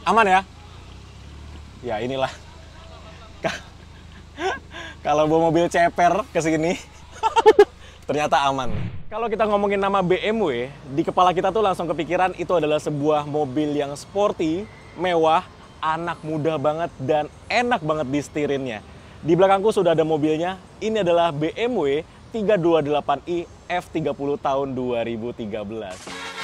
Aman ya? Ya inilah. Kalau bawa mobil ceper ke sini, ternyata aman. Kalau kita ngomongin nama BMW, di kepala kita tuh langsung kepikiran itu adalah sebuah mobil yang sporty, mewah, anak muda banget, dan enak banget disetirinnya. Di belakangku sudah ada mobilnya. Ini adalah BMW 328i F30 tahun 2013.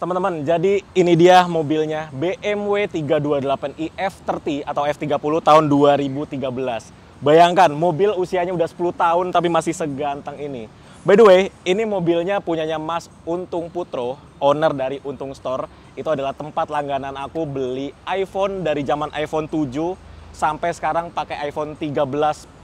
Teman-teman, jadi ini dia mobilnya BMW 328i F30 atau F30 tahun 2013. Bayangkan, mobil usianya udah 10 tahun tapi masih seganteng ini. By the way, ini mobilnya punyanya Mas Untung Putro, owner dari Untung Store. Itu adalah tempat langganan aku beli iPhone dari zaman iPhone 7 sampai sekarang pakai iPhone 13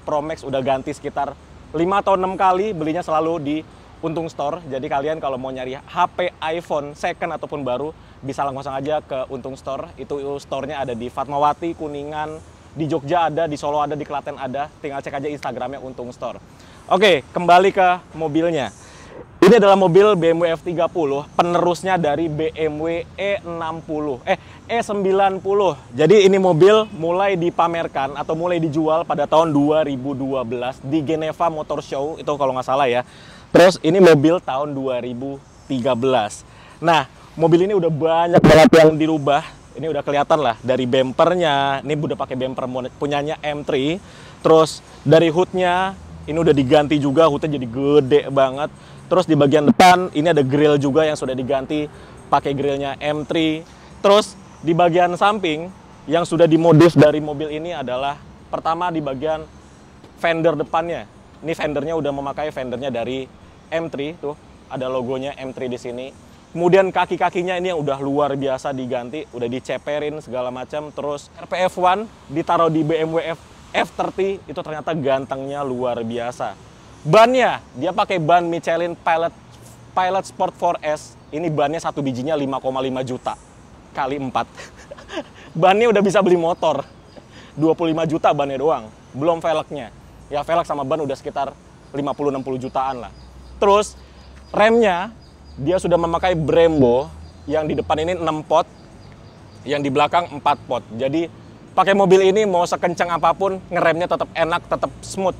Pro Max, udah ganti sekitar 5 atau 6 kali, belinya selalu di Untung Store. Jadi kalian kalau mau nyari HP iPhone second ataupun baru, bisa langsung aja ke Untung Store. Itu store-nya ada di Fatmawati, Kuningan, di Jogja ada, di Solo ada, di Klaten ada. Tinggal cek aja Instagramnya Untung Store. Oke, kembali ke mobilnya. Ini adalah mobil BMW F30, penerusnya dari BMW E90. Jadi ini mobil mulai dipamerkan atau mulai dijual pada tahun 2012 di Geneva Motor Show, itu kalau nggak salah ya. Terus ini mobil tahun 2013. Nah, mobil ini udah banyak banget yang dirubah. Ini udah kelihatan lah dari bempernya. Ini udah pakai bemper punyanya M3. Terus dari hoodnya ini udah diganti juga, hoodnya jadi gede banget. Terus di bagian depan ini ada grill juga yang sudah diganti pakai grillnya M3. Terus di bagian samping yang sudah dimodif dari mobil ini adalah pertama di bagian fender depannya. Ini fendernya udah memakai fendernya dari M3, tuh ada logonya M3 di sini. Kemudian kaki-kakinya ini yang udah luar biasa diganti, udah diceperin segala macam. Terus RPF1 ditaruh di BMW F30, itu ternyata gantengnya luar biasa. Bannya dia pakai ban Michelin Pilot Sport 4S. Ini bannya satu bijinya 5,5 juta kali 4. Bannya udah bisa beli motor. 25 juta bannya doang, belum velgnya. Ya velg sama ban udah sekitar 50-60 jutaan lah. Terus remnya dia sudah memakai Brembo, yang di depan ini 6 pot, yang di belakang 4 pot. Jadi pakai mobil ini mau sekencang apapun ngeremnya tetap enak, tetap smooth.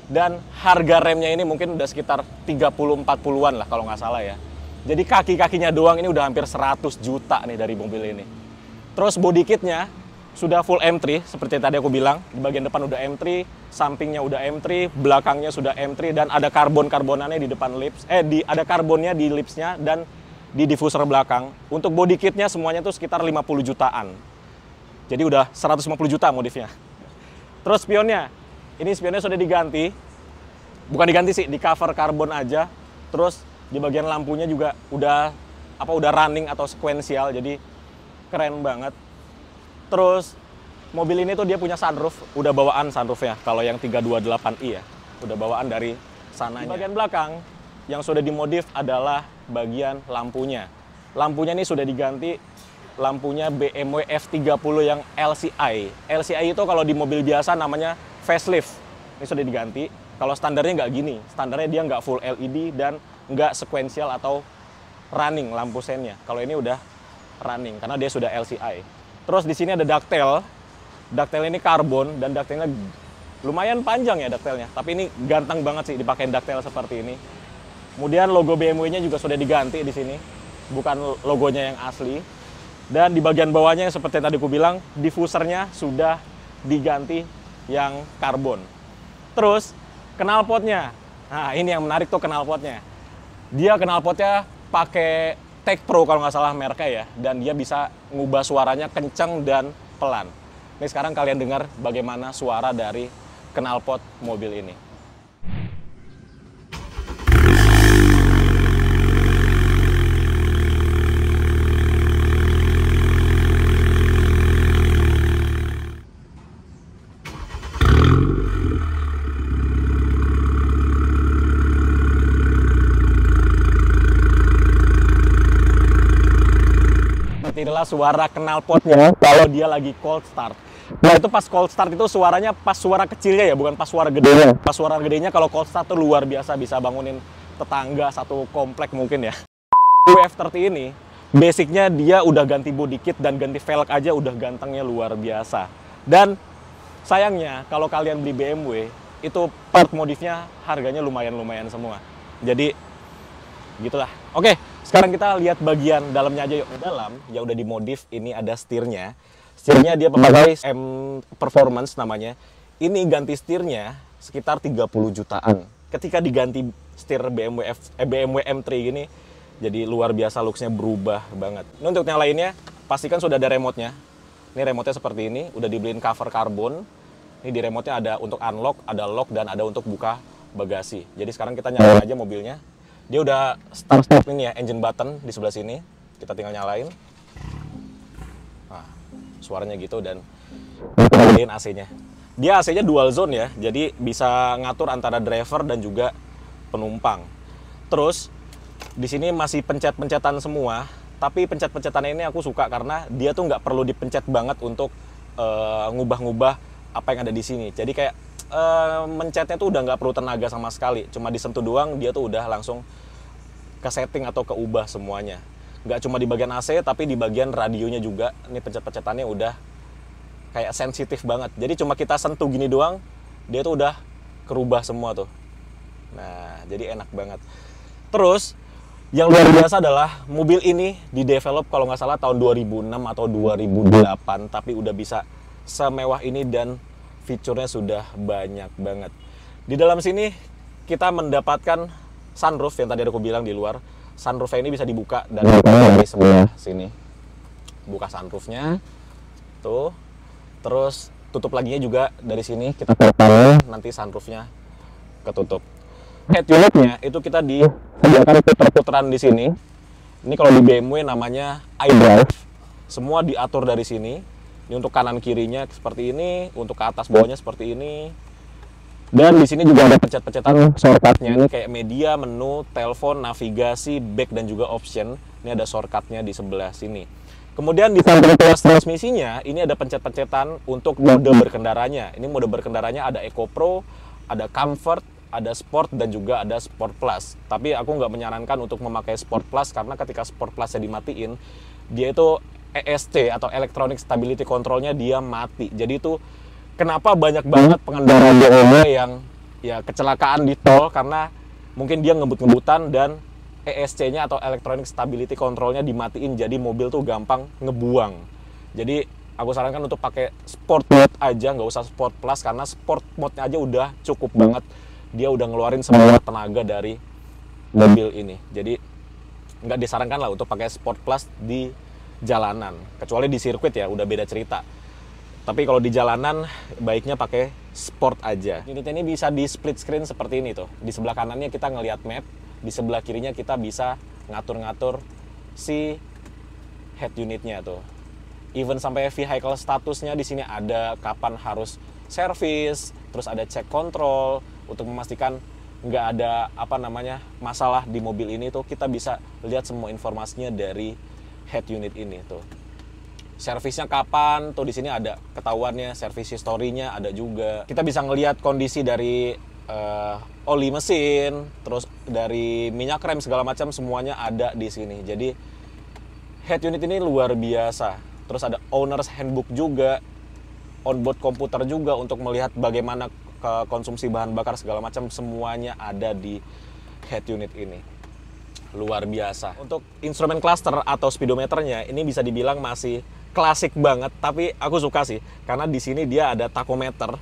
Dan harga remnya ini mungkin udah sekitar 30-40-an lah kalau nggak salah ya. Jadi kaki-kakinya doang ini udah hampir 100 juta nih dari mobil ini. Terus body kitnya sudah full M3, seperti tadi aku bilang. Di bagian depan udah M3, sampingnya udah M3, belakangnya sudah M3, dan ada karbon-karbonannya di depan lips. Ada karbonnya di lipsnya dan di diffuser belakang. Untuk body kitnya semuanya tuh sekitar 50 jutaan. Jadi udah 150 juta modifnya. Terus spionnya, ini spionnya sudah diganti. Bukan diganti sih, di cover karbon aja. Terus di bagian lampunya juga udah running atau sekuensial, jadi keren banget. Terus mobil ini tuh dia punya sunroof, udah bawaan sunroofnya kalau yang 328i ya, udah bawaan dari sananya. Di bagian belakang yang sudah dimodif adalah bagian lampunya. Lampunya ini sudah diganti, lampunya BMW F30 yang LCI. LCI itu kalau di mobil biasa namanya facelift. Ini sudah diganti. Kalau standarnya nggak gini, standarnya dia nggak full LED dan nggak sekuensial atau running lampu sennya. Kalau ini udah running karena dia sudah LCI. Terus di sini ada ductile. Ductile ini karbon dan ductile-nya lumayan panjang ya ductile-nya. Tapi ini ganteng banget sih dipakai ductile seperti ini. Kemudian logo BMW-nya juga sudah diganti di sini. Bukan logonya yang asli. Dan di bagian bawahnya yang seperti yang tadi aku bilang, diffusernya sudah diganti yang karbon. Terus knalpotnya Nah, ini yang menarik tuh knalpotnya. Dia knalpotnya pakai Tech Pro kalau nggak salah mereknya ya, dan dia bisa ngubah suaranya kenceng dan pelan. Ini sekarang kalian dengar bagaimana suara dari knalpot mobil ini. Inilah suara knalpotnya kalau dia lagi cold start. Nah, itu pas cold start itu suaranya pas suara kecilnya ya, bukan pas suara gedenya. Pas suara gedenya kalau cold start tuh luar biasa, bisa bangunin tetangga satu komplek mungkin ya. F30 ini basicnya dia udah ganti body kit dan ganti velg aja udah gantengnya luar biasa. Dan sayangnya kalau kalian beli BMW itu part modifnya harganya lumayan semua. Jadi gitulah. Oke, sekarang kita lihat bagian dalamnya aja yuk. Di dalam ya udah dimodif, ini ada setirnya. Setirnya dia pakai M Performance namanya. Ini ganti setirnya sekitar 30 jutaan. Ketika diganti setir BMW M3 gini, jadi luar biasa, looks-nya berubah banget. Ini untuk yang lainnya, pastikan sudah ada remote-nya. Ini remote-nya seperti ini, udah dibeliin cover karbon. Ini di remote-nya ada untuk unlock, ada lock, dan ada untuk buka bagasi. Jadi sekarang kita nyalain aja mobilnya. Dia udah start ini ya, engine button di sebelah sini. Kita tinggal nyalain. Nah, suaranya gitu, dan kita nyalain AC-nya. Dia AC-nya dual zone ya, jadi bisa ngatur antara driver dan juga penumpang. Terus di sini masih pencet-pencetan semua, tapi pencet-pencetannya ini aku suka karena dia tuh nggak perlu dipencet banget untuk ngubah-ngubah apa yang ada di sini. Jadi kayak mencetnya tuh udah nggak perlu tenaga sama sekali, cuma disentuh doang dia tuh udah langsung ke setting atau keubah semuanya. Nggak cuma di bagian AC, tapi di bagian radionya juga. Ini pencet-pencetannya udah kayak sensitif banget. Jadi cuma kita sentuh gini doang, dia tuh udah kerubah semua tuh. Nah, jadi enak banget. Terus, yang luar biasa adalah mobil ini di-develop kalau nggak salah tahun 2006 atau 2008, tapi udah bisa semewah ini dan fiturnya sudah banyak banget. Di dalam sini kita mendapatkan sunroof yang tadi aku bilang di luar. Sunroofnya ini bisa dibuka dan dari sebelah sini. Buka sunroofnya, tuh. Terus tutup laginya juga dari sini. Kita tekan, nanti sunroofnya ketutup. Head unitnya itu kita disediakan puter-puteran di sini. Ini kalau di BMW namanya iDrive. Semua diatur dari sini. Ini untuk kanan kirinya seperti ini, untuk ke atas bawahnya seperti ini. Dan di sini juga ada pencet-pencetan shortcutnya. Ini kayak media, menu, telepon, navigasi, back, dan juga option. Ini ada shortcutnya di sebelah sini. Kemudian di samping tuas transmisinya, ini ada pencet-pencetan untuk mode berkendaranya. Ini mode berkendaranya ada Eco Pro, ada Comfort, ada Sport, dan juga ada Sport Plus. Tapi aku nggak menyarankan untuk memakai Sport Plus, karena ketika Sport Plus-nya dimatiin, dia itu ESC atau Electronic Stability Control-nya dia mati. Jadi itu kenapa banyak banget pengendara BMW yang ya kecelakaan di tol karena mungkin dia ngebut-ngebutan dan ESC-nya atau Electronic Stability Control-nya dimatiin, jadi mobil tuh gampang ngebuang. Jadi aku sarankan untuk pakai Sport Mode aja, nggak usah Sport Plus, karena Sport Mode-nya aja udah cukup banget. Dia udah ngeluarin semua tenaga dari mobil ini. Jadi nggak disarankan lah untuk pakai Sport Plus di jalanan, kecuali di sirkuit ya udah beda cerita. Tapi kalau di jalanan baiknya pakai Sport aja. Unitnya ini bisa di split screen seperti ini tuh. Di sebelah kanannya kita ngelihat map, di sebelah kirinya kita bisa ngatur-ngatur si head unitnya tuh. Even sampai vehicle statusnya di sini ada, kapan harus servis, terus ada check control untuk memastikan nggak ada masalah di mobil ini tuh. Kita bisa lihat semua informasinya dari head unit ini tuh. Servisnya kapan tuh, di sini ada ketahuannya, servis historinya ada juga. Kita bisa ngelihat kondisi dari oli mesin, terus dari minyak rem segala macam semuanya ada di sini. Jadi head unit ini luar biasa. Terus ada owner's handbook juga, onboard komputer juga untuk melihat bagaimana konsumsi bahan bakar segala macam, semuanya ada di head unit ini. Luar biasa. Untuk instrumen cluster atau speedometernya ini bisa dibilang masih klasik banget, tapi aku suka sih karena di sini dia ada tachometer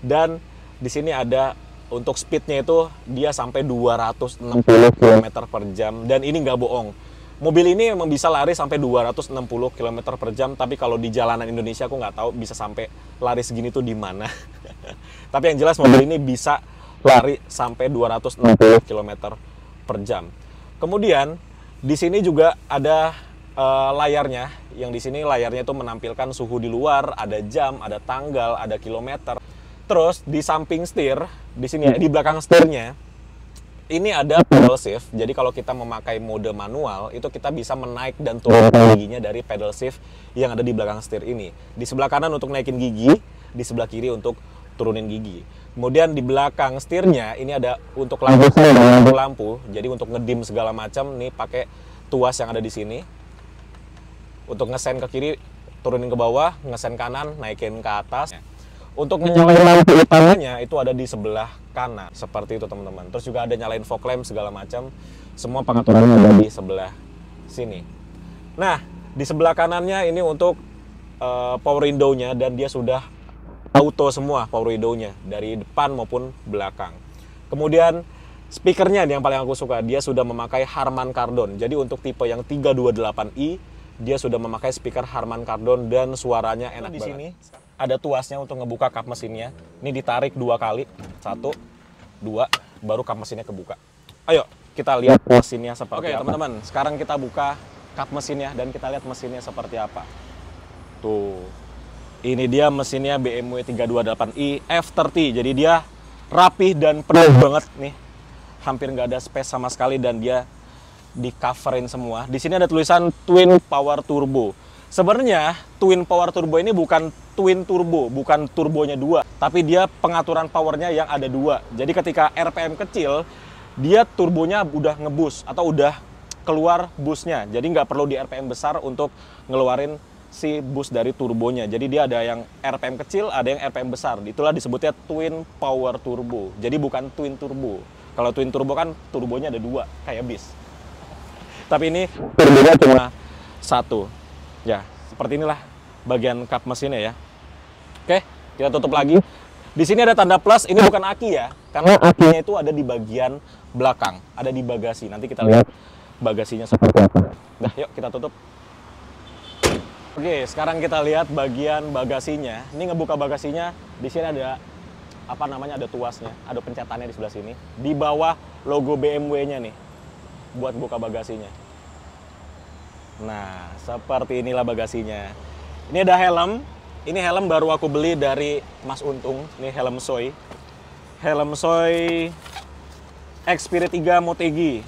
dan di sini ada untuk speednya itu dia sampai 260 km per jam. Dan ini nggak bohong. Mobil ini memang bisa lari sampai 260 km per jam, tapi kalau di jalanan Indonesia aku nggak tahu bisa sampai lari segini tuh di mana. Tapi yang jelas mobil ini bisa lari sampai 260 km per jam. Kemudian di sini juga ada layarnya, yang di sini layarnya itu menampilkan suhu di luar, ada jam, ada tanggal, ada kilometer. Terus di samping setir, di sini di belakang setirnya ini ada pedal shift. Jadi kalau kita memakai mode manual, itu kita bisa menaik dan turunkan giginya dari pedal shift yang ada di belakang setir ini. Di sebelah kanan untuk naikin gigi, di sebelah kiri untuk turunin gigi. Kemudian di belakang setirnya ini ada untuk lampu. Jadi untuk ngedim segala macam nih pakai tuas yang ada di sini. Untuk ngesen ke kiri, turunin ke bawah, ngesen kanan, naikin ke atas. Untuk nyalain lampu utamanya itu ada di sebelah kanan, seperti itu teman-teman. Terus juga ada nyalain fog lamp segala macam. Semua pengaturannya ada di sebelah sini. Nah, di sebelah kanannya ini untuk power window-nya, dan dia sudah auto semua power window-nya dari depan maupun belakang. Kemudian speakernya yang paling aku suka, dia sudah memakai Harman Kardon. Jadi untuk tipe yang 328i dia sudah memakai speaker Harman Kardon dan suaranya enak di banget. Sini ada tuasnya untuk ngebuka kap mesinnya. Ini ditarik 2 kali, 1, 2, baru kap mesinnya kebuka. Ayo kita lihat mesinnya seperti apa. Oke teman-teman, sekarang kita buka kap mesinnya dan kita lihat mesinnya seperti apa. Tuh, ini dia mesinnya BMW 328i F30. Jadi dia rapih dan penuh banget nih, hampir nggak ada space sama sekali, dan dia di coverin semua. Di sini ada tulisan Twin Power Turbo. Sebenarnya Twin Power Turbo ini bukan twin turbo, bukan turbonya 2, tapi dia pengaturan powernya yang ada 2. Jadi ketika RPM kecil, dia turbonya udah ngeboost atau udah keluar boostnya. Jadi nggak perlu di RPM besar untuk ngeluarin si boost dari turbonya. Jadi dia ada yang RPM kecil, ada yang RPM besar. Itulah disebutnya Twin Power Turbo. Jadi bukan twin turbo. Kalau twin turbo kan turbonya ada 2, kayak bis. Tapi ini turbonya cuma 1. Ya, seperti inilah bagian kap mesinnya ya. Oke, kita tutup lagi. Di sini ada tanda plus, ini bukan aki ya, karena akinya itu ada di bagian belakang, ada di bagasi. Nanti kita lihat bagasinya seperti apa. Dah, yuk kita tutup. Oke, sekarang kita lihat bagian bagasinya. Ini ngebuka bagasinya, di sini ada apa namanya, ada tuasnya, ada pencetannya di sebelah sini. Di bawah logo BMW-nya nih, buat buka bagasinya. Nah, seperti inilah bagasinya. Ini ada helm. Ini helm baru aku beli dari Mas Untung. Ini helm Soy. Helm Soy Xperia 3 Motegi.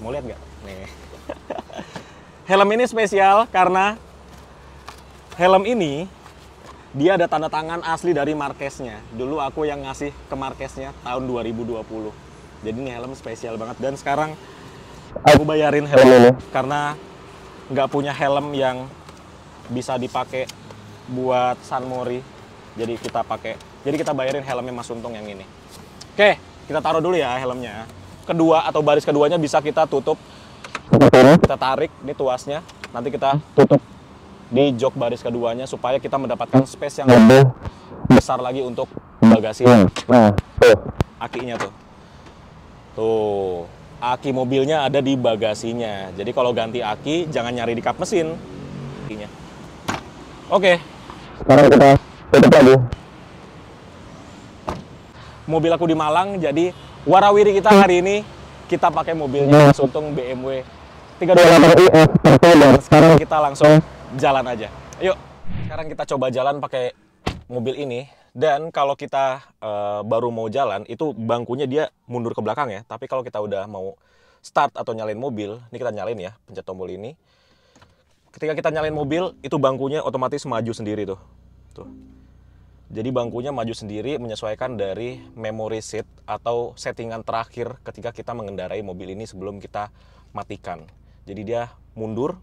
Mau lihat nggak? Nih. Helm ini spesial karena helm ini dia ada tanda tangan asli dari Marquez-nya. Dulu aku yang ngasih ke Marquez-nya tahun 2020. Jadi ini helm spesial banget, dan sekarang aku bayarin helm ini karena nggak punya helm yang bisa dipakai buat San Mori. Jadi kita bayarin helmnya Mas Untung yang ini. Oke, kita taruh dulu ya helmnya. Kedua atau baris keduanya bisa kita tutup. Kita tarik, ini tuasnya. Nanti kita tutup di jok baris keduanya supaya kita mendapatkan space yang lebih besar lagi untuk bagasi. Nah, tuh akinya tuh. Tuh, aki mobilnya ada di bagasinya. Jadi kalau ganti aki jangan nyari di kap mesin. Oke, sekarang kita tutup lagi. Mobil aku di Malang, jadi warawiri kita hari ini kita pakai mobilnya Mas Untung BMW 328i F30. Dan sekarang kita langsung jalan aja. Yuk, sekarang kita coba jalan pakai mobil ini. Dan kalau kita baru mau jalan, itu bangkunya dia mundur ke belakang ya. Tapi kalau kita udah mau start atau nyalain mobil, ini kita nyalain ya, pencet tombol ini. Ketika kita nyalain mobil, itu bangkunya otomatis maju sendiri tuh. Tuh. Jadi bangkunya maju sendiri menyesuaikan dari memory seat atau settingan terakhir ketika kita mengendarai mobil ini sebelum kita matikan. Jadi dia mundur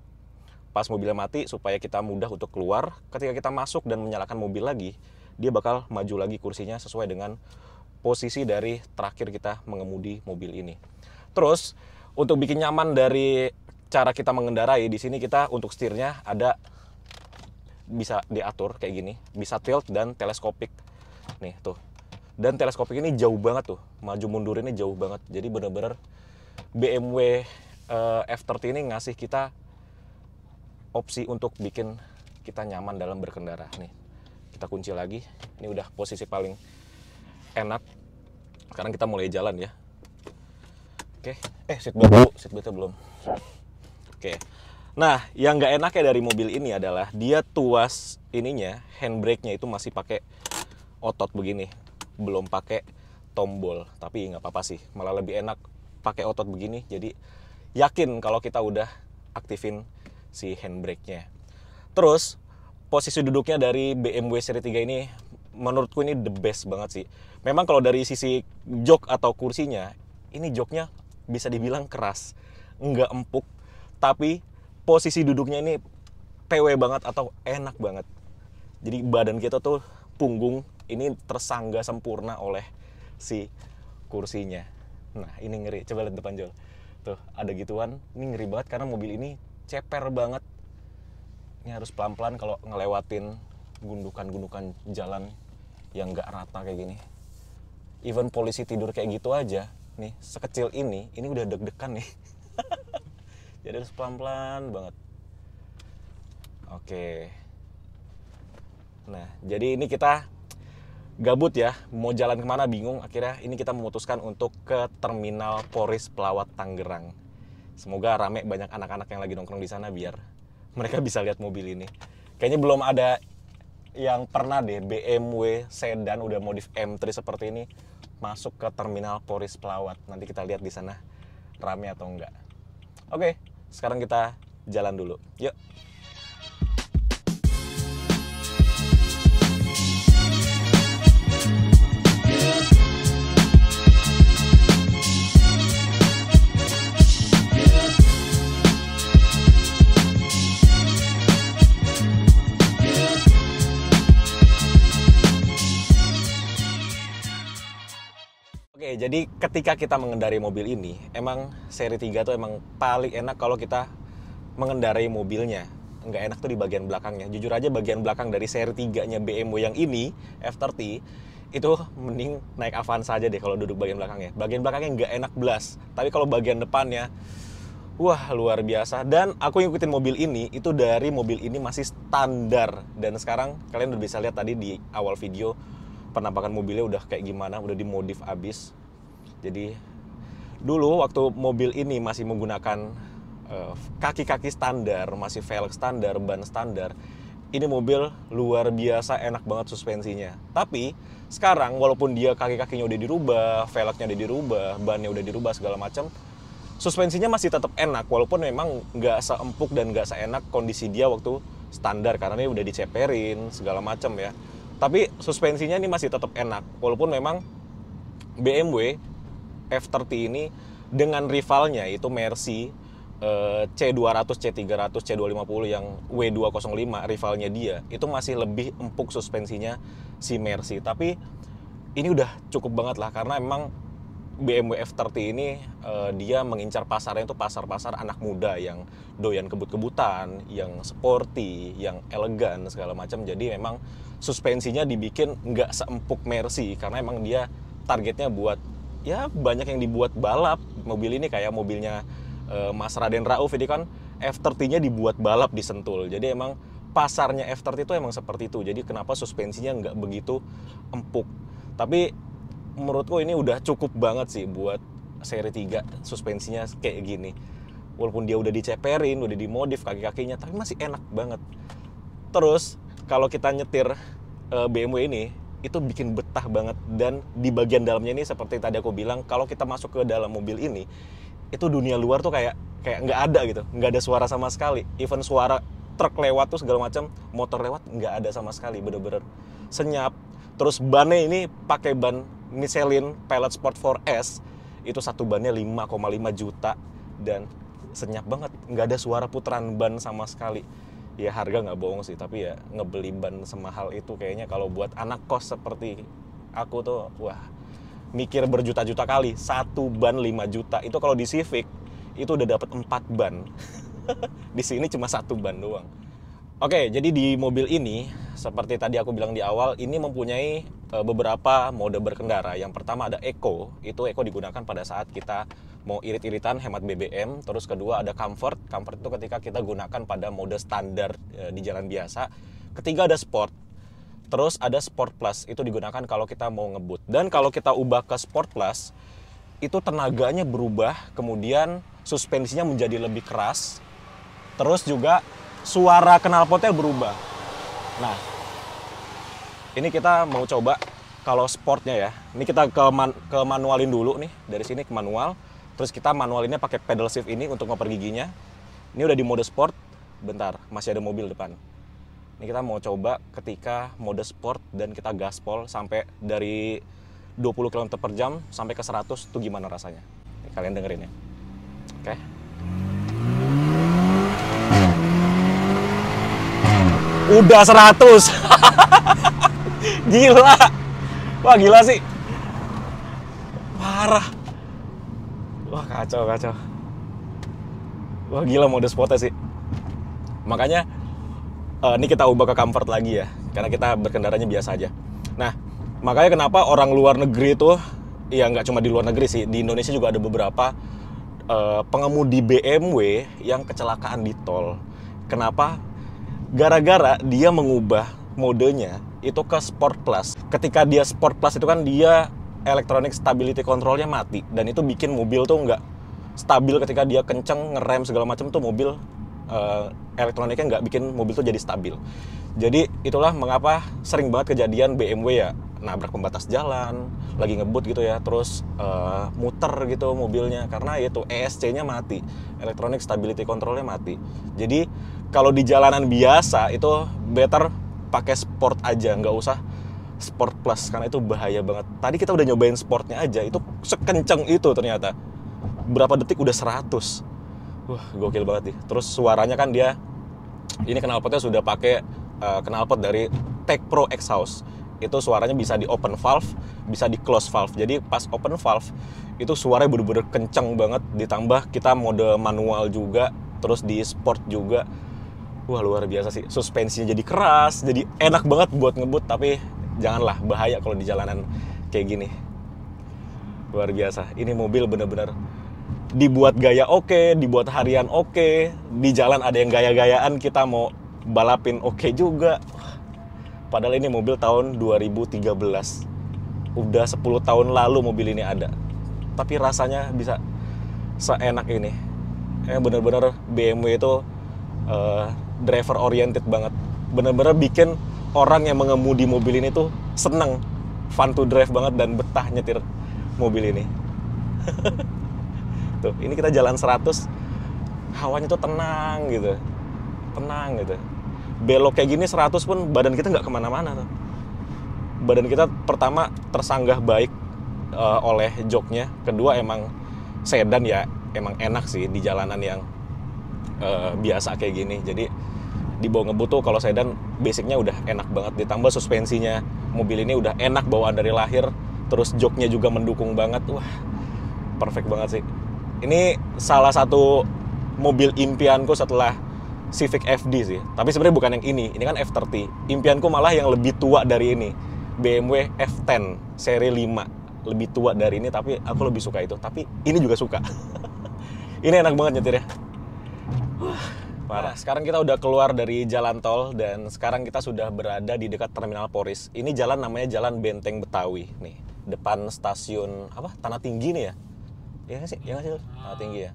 pas mobilnya mati supaya kita mudah untuk keluar. Ketika kita masuk dan menyalakan mobil lagi, dia bakal maju lagi kursinya sesuai dengan posisi dari terakhir kita mengemudi mobil ini. Terus untuk bikin nyaman dari cara kita mengendarai, di sini kita untuk setirnya ada bisa diatur kayak gini, bisa tilt dan teleskopik. Nih tuh. Dan teleskopik ini jauh banget tuh, maju mundur ini jauh banget. Jadi bener-bener BMW F30 ini ngasih kita opsi untuk bikin kita nyaman dalam berkendara. Nih, kita kunci lagi. Ini udah posisi paling enak. Sekarang kita mulai jalan ya. Oke, seatbelt dulu, seatbeltnya belum. Oke. Nah, yang nggak enaknya dari mobil ini adalah dia tuas ininya, handbrake-nya itu masih pakai otot begini, belum pakai tombol. Tapi nggak apa-apa sih, malah lebih enak pakai otot begini. Jadi yakin kalau kita udah aktifin si handbrake-nya. Terus posisi duduknya dari BMW seri 3 ini menurutku ini the best banget sih. Memang kalau dari sisi jok atau kursinya, ini joknya bisa dibilang keras, nggak empuk, tapi posisi duduknya ini PW banget atau enak banget. Jadi badan kita tuh punggung ini tersangga sempurna oleh si kursinya. Nah, ini ngeri. Coba lihat depan Jol. Tuh, ada gituan. Ini ngeri banget karena mobil ini ceper banget. Ini harus pelan-pelan kalau ngelewatin gundukan-gundukan jalan yang nggak rata kayak gini. Even polisi tidur kayak gitu aja, nih sekecil ini udah deg-degan nih. Jadi harus pelan-pelan banget. Oke. Nah, jadi ini kita gabut ya, mau jalan kemana bingung. Akhirnya ini kita memutuskan untuk ke Terminal Poris Pelawat Tangerang. Semoga rame, banyak anak-anak yang lagi nongkrong di sana biar mereka bisa lihat mobil ini. Kayaknya belum ada yang pernah deh BMW sedan udah modif M3 seperti ini masuk ke Terminal Poris Pelawat. Nanti kita lihat di sana rame atau enggak. Oke, sekarang kita jalan dulu. Yuk. Oke, jadi ketika kita mengendarai mobil ini, emang seri 3 tuh emang paling enak kalau kita mengendarai mobilnya. Nggak enak tuh di bagian belakangnya. Jujur aja bagian belakang dari seri 3-nya BMW yang ini, F30, itu mending naik Avanza aja deh kalau duduk bagian belakangnya. Bagian belakangnya nggak enak belas. Tapi kalau bagian depannya, wah luar biasa. Dan aku ngikutin mobil ini, itu dari mobil ini masih standar. Dan sekarang kalian udah bisa lihat tadi di awal video, penampakan mobilnya udah kayak gimana, udah dimodif abis. Jadi dulu waktu mobil ini masih menggunakan kaki-kaki standar, masih velg standar, ban standar, ini mobil luar biasa enak banget suspensinya. Tapi sekarang walaupun dia kaki-kakinya udah dirubah, velgnya udah dirubah, bannya udah dirubah segala macam, suspensinya masih tetap enak walaupun memang nggak seempuk dan nggak seenak kondisi dia waktu standar karena ini udah diceperin segala macam ya. Tapi suspensinya ini masih tetap enak, walaupun memang BMW F30 ini dengan rivalnya itu Mercy C200, C300, C250 yang W205 rivalnya dia, itu masih lebih empuk suspensinya si Mercy. Tapi ini udah cukup banget lah, karena emang BMW F30 ini dia mengincar pasarnya itu pasar-pasar anak muda yang doyan kebut-kebutan, yang sporty, yang elegan segala macam. Jadi memang suspensinya dibikin nggak seempuk Mercy karena emang dia targetnya buat ya banyak yang dibuat balap. Mobil ini kayak mobilnya Mas Raden Rauf ini kan F30-nya dibuat balap di Sentul. Jadi emang pasarnya F30 itu emang seperti itu. Jadi kenapa suspensinya nggak begitu empuk. Tapi menurutku ini udah cukup banget sih buat seri 3 suspensinya kayak gini. Walaupun dia udah diceperin, udah dimodif kaki-kakinya, tapi masih enak banget. Terus kalau kita nyetir BMW ini, itu bikin betah banget. Dan di bagian dalamnya ini seperti tadi aku bilang, kalau kita masuk ke dalam mobil ini, itu dunia luar tuh kayak nggak ada gitu, nggak ada suara sama sekali. Even suara truk lewat tuh segala macam, motor lewat nggak ada sama sekali, bener-bener senyap. Terus bannya ini pakai ban Michelin Pilot Sport 4S, itu satu bannya 5,5 juta dan senyap banget, nggak ada suara putaran ban sama sekali. Ya harga nggak bohong sih, tapi ya ngebeli ban semahal itu kayaknya kalau buat anak kos seperti aku tuh, wah mikir berjuta-juta kali. Satu ban 5 juta, itu kalau di Civic itu udah dapat 4 ban. Di sini cuma satu ban doang. Oke, jadi di mobil ini, seperti tadi aku bilang di awal, ini mempunyai beberapa mode berkendara. Yang pertama ada Eco, itu Eco digunakan pada saat kita mau irit-iritan hemat BBM. Terus kedua ada Comfort, Comfort itu ketika kita gunakan pada mode standar di jalan biasa. Ketiga ada Sport, terus ada Sport Plus, itu digunakan kalau kita mau ngebut. Dan kalau kita ubah ke Sport Plus, itu tenaganya berubah, kemudian suspensinya menjadi lebih keras, terus juga suara knalpotnya berubah. Nah, ini kita mau coba kalau sportnya ya. Ini kita ke manualin dulu nih, dari sini ke manual. Terus kita manualinnya pakai pedal shift ini untuk ngoper giginya. Ini udah di mode sport. Bentar, masih ada mobil depan. Ini kita mau coba ketika mode sport dan kita gaspol sampai dari 20 km per jam sampai ke 100 tuh gimana rasanya. Nih, kalian dengerin ya. Oke. Udah 100. Gila. Wah, gila sih. Parah. Wah, kacau. Wah, gila mode sportnya sih. Makanya ini kita ubah ke comfort lagi ya. Karena kita berkendaranya biasa aja. Nah, makanya kenapa orang luar negeri itu, ya nggak cuma di luar negeri sih, di Indonesia juga ada beberapa pengemudi BMW yang kecelakaan di tol. Kenapa? Gara-gara dia mengubah modenya itu ke Sport Plus. Ketika dia Sport Plus itu kan dia electronic stability controlnya mati, dan itu bikin mobil tuh nggak stabil. Ketika dia kenceng ngerem segala macam tuh mobil elektroniknya nggak bikin mobil tuh jadi stabil. Jadi itulah mengapa sering banget kejadian BMW ya nabrak pembatas jalan lagi ngebut gitu ya, terus muter gitu mobilnya karena itu ESC-nya mati, electronic stability controlnya mati. Jadi kalau di jalanan biasa itu better pakai sport aja, nggak usah Sport Plus karena itu bahaya banget. Tadi kita udah nyobain sportnya aja, itu sekenceng itu ternyata. Berapa detik udah 100. Wah, gokil banget nih. Terus suaranya kan dia, ini knalpotnya sudah pakai knalpot dari Tech Pro Exhaust. Itu suaranya bisa di open valve, bisa di close valve. Jadi pas open valve itu suaranya bener-bener kenceng banget. Ditambah kita mode manual juga, terus di sport juga. Wah, luar biasa sih. Suspensinya jadi keras, jadi enak banget buat ngebut. Tapi janganlah, bahaya kalau di jalanan kayak gini. Luar biasa. Ini mobil bener-bener dibuat gaya oke, dibuat harian oke. Di jalan ada yang gaya-gayaan, kita mau balapin oke juga. Padahal ini mobil tahun 2013. Udah 10 tahun lalu mobil ini ada. Tapi rasanya bisa seenak ini. Bener-bener BMW itu driver oriented banget. Bener-bener bikin orang yang mengemudi mobil ini tuh seneng, fun to drive banget dan betah nyetir mobil ini. Tuh, ini kita jalan 100, hawanya tuh tenang gitu. Tenang gitu. Belok kayak gini 100 pun badan kita nggak kemana-mana tuh. Badan kita pertama tersanggah baik oleh joknya. Kedua emang sedan ya, emang enak sih di jalanan yang biasa kayak gini. Jadi dibawa ngebut tuh kalau sedan basicnya udah enak banget. Ditambah suspensinya mobil ini udah enak bawaan dari lahir. Terus joknya juga mendukung banget. Wah, perfect banget sih. Ini salah satu mobil impianku setelah Civic FD sih. Tapi sebenarnya bukan yang ini kan F30. Impianku malah yang lebih tua dari ini. BMW F10 seri 5. Lebih tua dari ini, tapi aku lebih suka itu. Tapi ini juga suka. Ini enak banget nyetirnya. Parah. Nah, sekarang kita udah keluar dari jalan tol dan sekarang kita sudah berada di dekat Terminal Poris. Ini jalan namanya Jalan Benteng Betawi nih. Depan stasiun apa? Tanah Tinggi nih ya. Iya nggak sih? Iya nggak sih? Tanah Tinggi ya.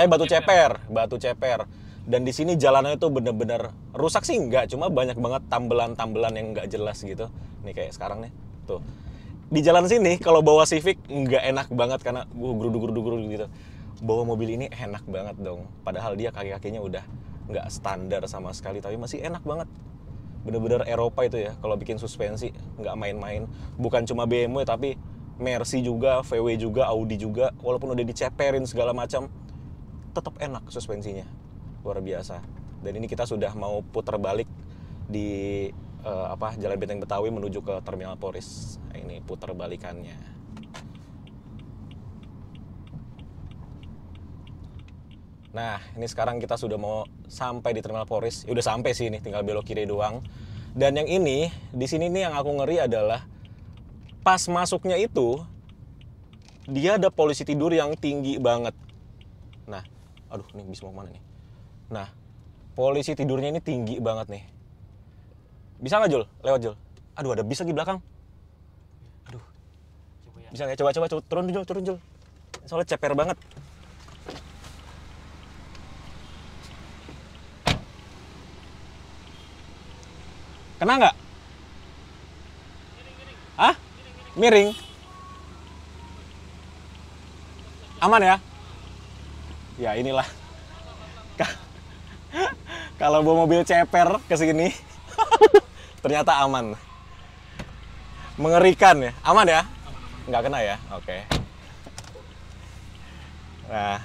Batu Ceper. Dan di sini jalannya itu bener-bener rusak sih enggak, cuma banyak banget tambelan-tambelan yang nggak jelas gitu. Nih kayak sekarang nih. Tuh. Di jalan sini kalau bawa Civic nggak enak banget karena geruduk-geruduk gitu. Bawa mobil ini enak banget dong. Padahal dia kaki-kakinya udah nggak standar sama sekali, tapi masih enak banget. Bener-bener Eropa itu ya, kalau bikin suspensi nggak main-main. Bukan cuma BMW tapi Mercy juga, VW juga, Audi juga. Walaupun udah diceperin segala macam, tetap enak suspensinya. Luar biasa. Dan ini kita sudah mau putar balik di Jalan Benteng Betawi menuju ke Terminal Poris. Nah, ini putar balikannya. Nah, ini sekarang kita sudah mau sampai di Terminal Polris. Ya udah sampai sih ini, tinggal belok kiri doang. Dan yang ini, di sini nih yang aku ngeri adalah pas masuknya itu dia ada polisi tidur yang tinggi banget. Nah, aduh, nih bis mau kemana nih? Nah, polisi tidurnya ini tinggi banget nih. Bisa nggak, Jul? Lewat, Jul. Aduh, ada bis lagi belakang. Aduh. Bisa nggak? Coba turun, Jul. Soalnya ceper banget. Kena nggak? Hah? Miring? Aman ya? Ya inilah. Kalau bawa mobil ceper ke sini, ternyata aman. Mengerikan ya? Aman ya? Nggak kena ya? Oke. Nah,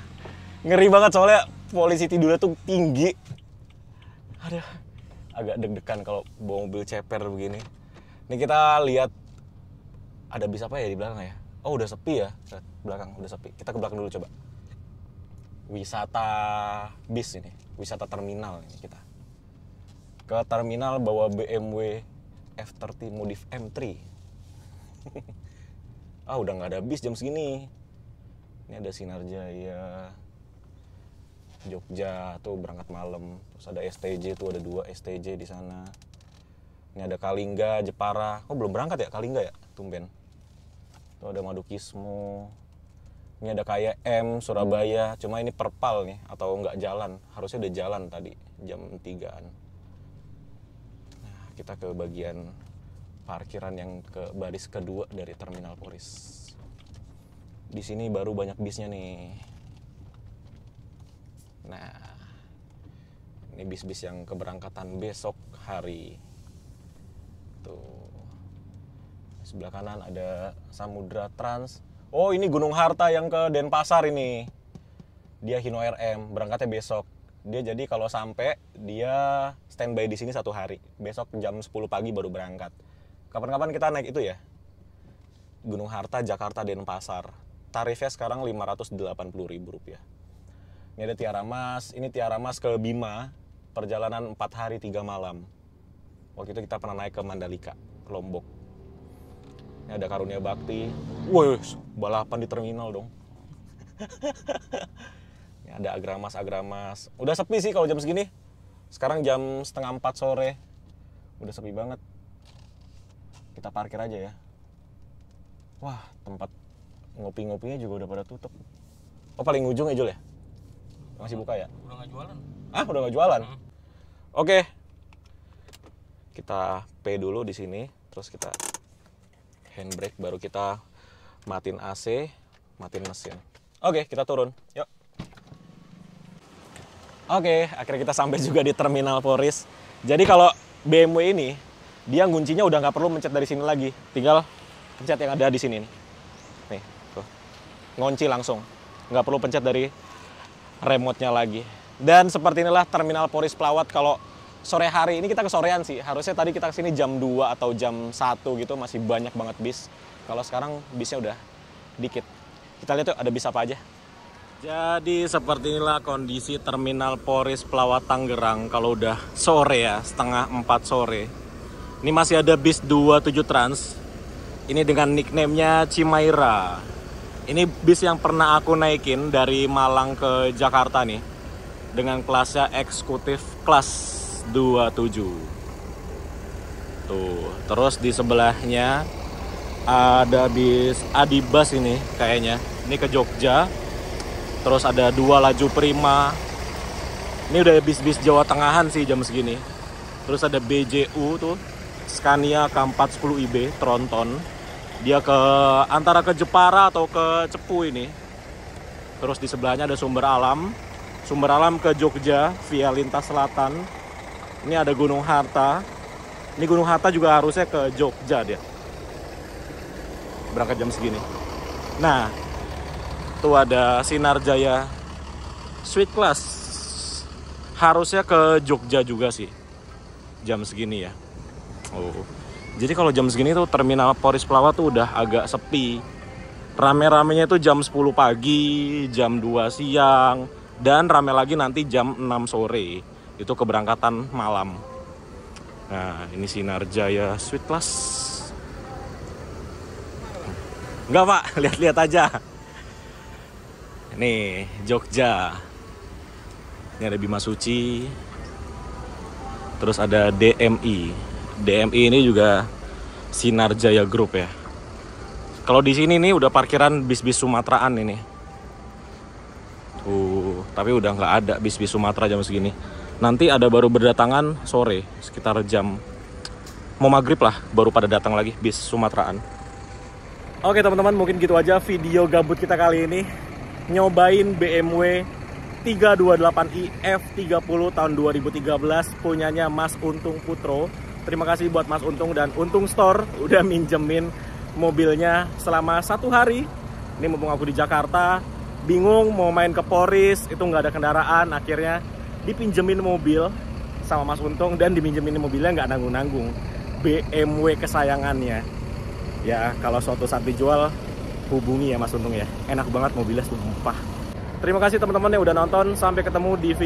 ngeri banget soalnya polisi tidurnya tuh tinggi. Aduh, agak deg-degan kalau bawa mobil ceper begini. Ini kita lihat ada bis apa ya di belakang ya? Oh, udah sepi ya. Belakang udah sepi. Kita ke belakang dulu coba. Wisata bis ini, wisata terminal ini kita. Ke terminal bawa BMW F30 Modif M3. Ah, udah nggak ada bis jam segini. Ini ada Sinarjaya, Jogja tuh berangkat malam. Terus ada STJ tuh, ada 2 STJ di sana. Ini ada Kalingga, Jepara. Oh, belum berangkat ya Kalingga ya? Tumben. Tuh ada Madukismo. Ini ada KYM, Surabaya. Cuma ini perpal nih, atau nggak jalan. Harusnya udah jalan tadi, jam 3-an. Nah, kita ke bagian parkiran yang ke baris kedua dari Terminal Polris. Di sini baru banyak bisnya nih. Nah, ini bis-bis yang keberangkatan besok hari. Tuh. Sebelah kanan ada Samudra Trans. Oh, ini Gunung Harta yang ke Denpasar ini. Dia Hino RM, berangkatnya besok. Dia jadi kalau sampai, dia standby di sini 1 hari. Besok jam 10 pagi baru berangkat. Kapan-kapan kita naik itu ya? Gunung Harta, Jakarta, Denpasar. Tarifnya sekarang Rp580.000. Ini ada Tiara Mas. Ini Tiara Mas ke Bima. Perjalanan 4 hari 3 malam. Waktu itu kita pernah naik ke Mandalika, Lombok. Ini ada Karunia Bakti. Woi, balapan di terminal dong. Ini ada Agramas. Udah sepi sih kalau jam segini. Sekarang jam 3:30 sore. Udah sepi banget. Kita parkir aja ya. Wah, tempat ngopi-ngopinya juga udah pada tutup. Oh, paling ujung ya, Jul ya? Masih buka ya? Udah nggak jualan. Ah, udah nggak jualan? Oke. Kita pay dulu di sini. Terus kita handbrake, baru kita matiin AC, matiin mesin. Oke, kita turun. Yuk. Oke, akhirnya kita sampai juga di Terminal Polris. Jadi kalau BMW ini, dia nguncinya udah nggak perlu mencet dari sini lagi. Tinggal pencet yang ada di sini nih. Nih, tuh. Ngunci langsung. Nggak perlu pencet dari remote-nya lagi. Dan seperti inilah Terminal Polris Pelawat kalau sore hari. Ini kita kesorean sih. Harusnya tadi kita kesini jam 2 atau jam 1 gitu. Masih banyak banget bis. Kalau sekarang bisnya udah dikit. Kita lihat yuk ada bis apa aja. Jadi seperti inilah kondisi Terminal Polris Pelawat Tangerang. Kalau udah sore ya, 3:30 sore. Ini masih ada bis 27 Trans. Ini dengan nickname-nya Cimaira. Ini bis yang pernah aku naikin dari Malang ke Jakarta nih. Dengan kelasnya eksekutif kelas 27. Tuh, terus di sebelahnya ada bis Adibus ini kayaknya. Ini ke Jogja. Terus ada 2 laju Prima. Ini udah bis-bis Jawa Tengahan sih jam segini. Terus ada BJU tuh, Scania K410IB Tronton. Dia ke antara ke Jepara atau ke Cepu ini. Terus di sebelahnya ada Sumber Alam. Sumber Alam ke Jogja via lintas selatan. Ini ada Gunung Harta. Ini Gunung Harta juga harusnya ke Jogja dia. Berangkat jam segini. Nah, tuh ada Sinarjaya Sweet Class. Harusnya ke Jogja juga sih. Jam segini ya. Oh. Jadi kalau jam segini tuh Terminal Polris Pelawat tuh udah agak sepi. Rame-ramenya tuh jam 10 pagi, jam 2 siang, Dan rame lagi nanti jam 6 sore. Itu keberangkatan malam. Nah, ini Sinar Jaya Suite Class. Enggak Pak, lihat-lihat aja. Nih, Jogja. Ini ada Bima Suci. Terus ada DMI. DMI ini juga Sinar Jaya Group ya. Kalau di sini nih udah parkiran bis-bis Sumateraan ini. Tapi udah nggak ada bis-bis Sumatera jam segini. Nanti ada baru berdatangan sore, sekitar jam mau maghrib lah, baru pada datang lagi bis Sumateraan. Oke teman-teman, mungkin gitu aja video gabut kita kali ini. Nyobain BMW 328i F30 tahun 2013 punyanya Mas Untung Putro. Terima kasih buat Mas Untung dan Untung Store udah minjemin mobilnya selama 1 hari. Ini mumpung aku di Jakarta, bingung mau main ke Poris, itu nggak ada kendaraan, akhirnya dipinjemin mobil sama Mas Untung dan diminjemin mobilnya nggak nanggung-nanggung. BMW kesayangannya. Ya kalau suatu saat dijual, hubungi ya Mas Untung ya. Enak banget mobilnya, sumpah. Terima kasih teman-teman yang udah nonton. Sampai ketemu di video